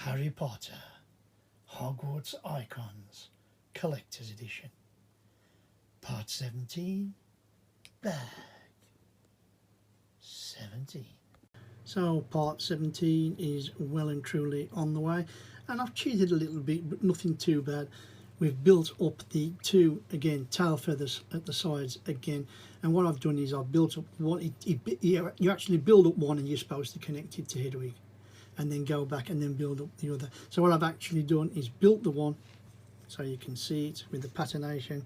Harry Potter Hogwarts Icons Collector's Edition, Part 17, Bag 17. So part 17 is well and truly on the way, and I've cheated a little bit, but nothing too bad. We've built up the two, again, tail feathers at the sides again, and what I've done is I've built up one. You actually build up one and you're supposed to connect it to Hedwig, and then go back and then build up the other. So what I've actually done is built the one, so you can see it with the patination,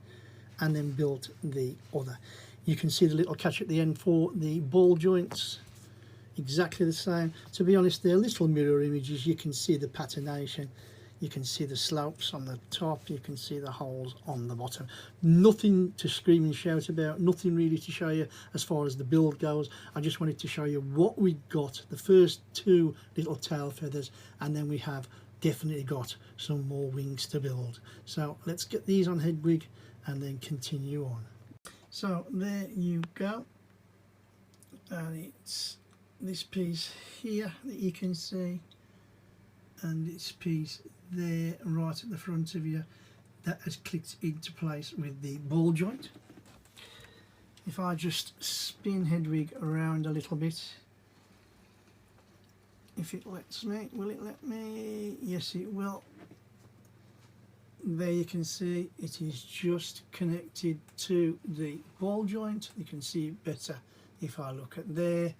and then built the other. You can see the little catch at the end for the ball joints, exactly the same. To be honest, they're little mirror images. You can see the patination, you can see the slopes on the top, you can see the holes on the bottom. Nothing to scream and shout about, nothing really to show you as far as the build goes. I just wanted to show you what we got, the first two little tail feathers, and then we have definitely got some more wings to build. So let's get these on Hedwig and then continue on. So there you go, and it's this piece here that you can see, and this piece there right at the front of you that has clicked into place with the ball joint. If I just spin Hedwig around a little bit, if it lets me, will it let me? Yes, it will. There you can see it is just connected to the ball joint. You can see it better if I look at there.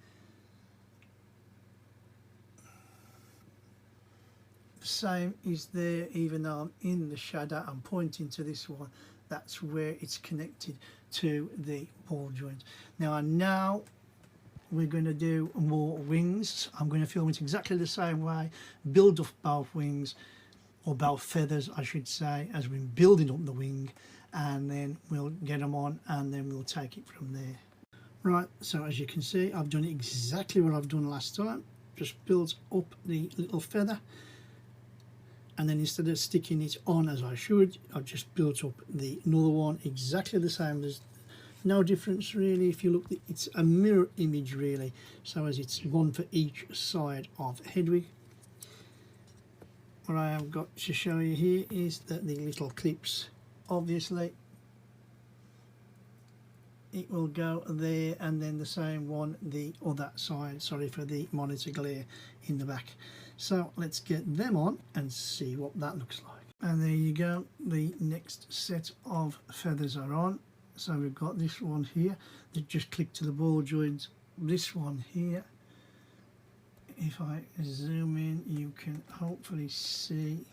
The same is there, even though I'm in the shadow, I'm pointing to this one. That's where it's connected to the ball joint. Now I know we're going to do more wings. I'm going to film it exactly the same way, build up both wings, or both feathers I should say, as we're building up the wing, and then we'll get them on and then we'll take it from there. Right, so as you can see, I've done exactly what I've done last time. Just built up the little feather, and then instead of sticking it on as I should, I've just built up another one exactly the same. There's no difference really. If you look, it's a mirror image really, so as it's one for each side of Hedwig. What I have got to show you here is that the little clips, obviously it will go there, and then the same one the other side. Sorry for the monitor glare in the back. So let's get them on and see what that looks like. And there you go, the next set of feathers are on. So we've got this one here that just clicked to the ball joint, this one here. If I zoom in, you can hopefully see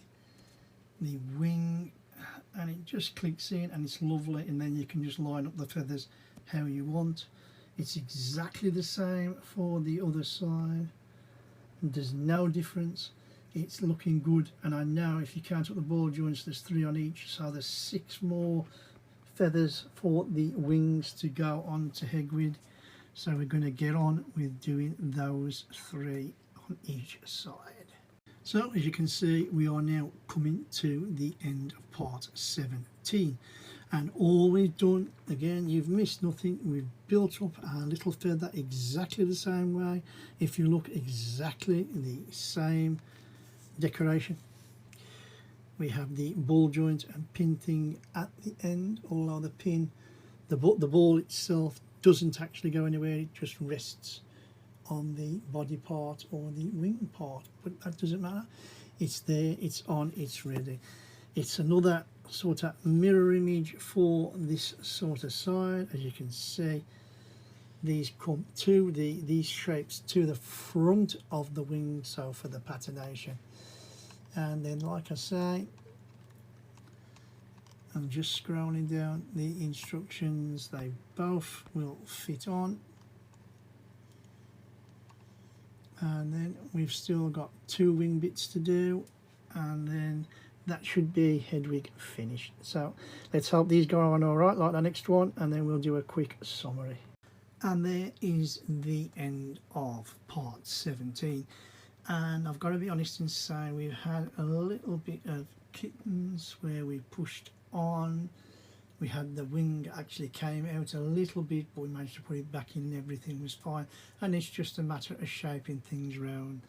the wing, and it just clicks in and it's lovely, and then you can just line up the feathers how you want. It's exactly the same for the other side. There's no difference. It's looking good, and I know if you count up the ball joints, there's 3 on each, so there's 6 more feathers for the wings to go on to Hedwig. So we're going to get on with doing those 3 on each side. So as you can see, we are now coming to the end of part 17, and all we've done, again, you've missed nothing, we've built up our little feather exactly the same way. If you look, exactly the same decoration. We have the ball joint and pin thing at the end, although the pin, the ball itself doesn't actually go anywhere, it just rests on the body part or the wing part, but that doesn't matter. It's there, it's on, it's ready. It's another sort of mirror image for this sort of side. As you can see, these come to these shapes to the front of the wing, so for the patination. And then, like I say, I'm just scrolling down the instructions, they both will fit on. And then we've still got 2 wing bits to do, and then that should be Hedwig finished. So let's hope these go on all right like the next one, and then we'll do a quick summary. And there is the end of part 17, and I've got to be honest and say we've had a little bit of kittens where we pushed on. We had the wing actually came out a little bit, but we managed to put it back in and everything was fine, and it's just a matter of shaping things around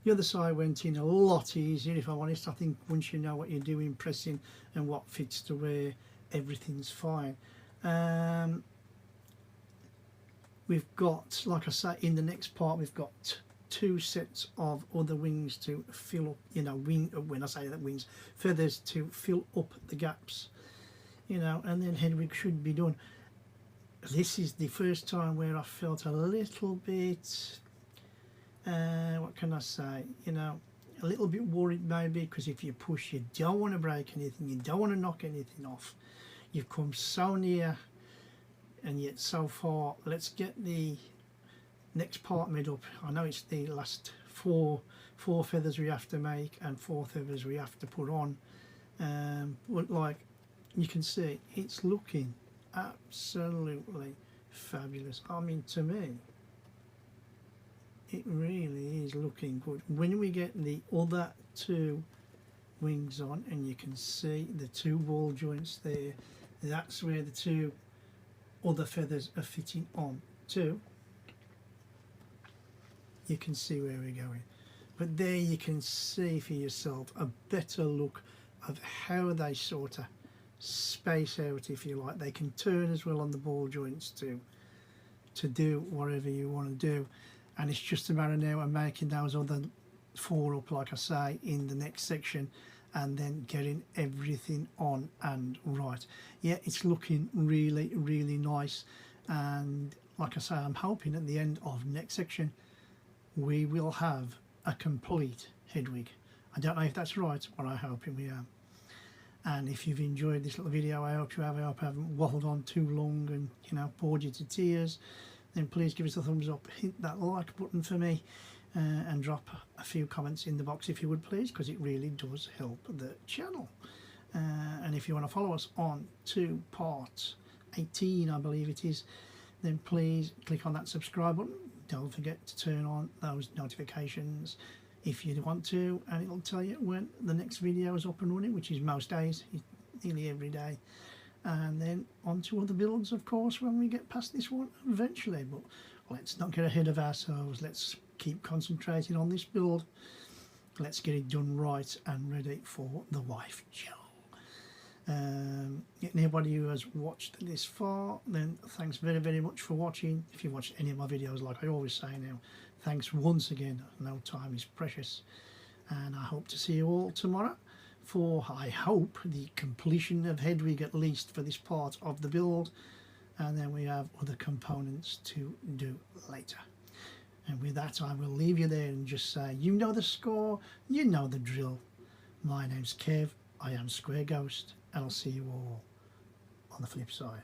The other side went in a lot easier, if I'm honest. I think once you know what you're doing, pressing and what fits to where, everything's fine. We've got, like I say, in the next part we've got two sets of other wings to fill up, you know, when I say that, wings, feathers to fill up the gaps, you know, and then Hedwig should be done. This is the first time where I felt a little bit, what can I say, you know, a little bit worried maybe, because if you push, you don't want to break anything, you don't want to knock anything off. You've come so near and yet so far. Let's get the next part made up. I know it's the last four feathers we have to make and 4 feathers we have to put on, but like you can see, it's looking absolutely fabulous. I mean, to me it really is looking good. When we get the other 2 wings on, and you can see the 2 ball joints there, that's where the 2 other feathers are fitting on too. You can see where we're going, but there you can see for yourself a better look of how they sort of space out, if you like. They can turn as well on the ball joints to do whatever you want to do, and it's just a matter now of making those other 4 up, like I say, in the next section, and then getting everything on and right. Yeah, it's looking really, really nice, and like I say, I'm hoping at the end of next section we will have a complete Hedwig. I don't know if that's right, but I'm hoping we are. And if you've enjoyed this little video, I hope you have. I hope I haven't waffled on too long and, you know, bored you to tears. Then please give us a thumbs up, hit that like button for me, and drop a few comments in the box if you would please, because it really does help the channel. And if you want to follow us on to part 18, I believe it is, then please click on that subscribe button. Don't forget to turn on those notifications if you want to, and it'll tell you when the next video is up and running, which is most days, nearly every day. And then on to other builds, of course, when we get past this one eventually. But let's not get ahead of ourselves. Let's keep concentrating on this build. Let's get it done right and ready for the wife Jill. Anybody who has watched this far, then thanks very, very much for watching. If you watched any of my videos, like I always say now, thanks once again. No time is precious, and I hope to see you all tomorrow for, I hope, the completion of Hedwig, at least for this part of the build, and then we have other components to do later. And with that, I will leave you there and just say, you know the score, you know the drill. My name's Kev, I am Square Ghost, and I'll see you all on the flip side.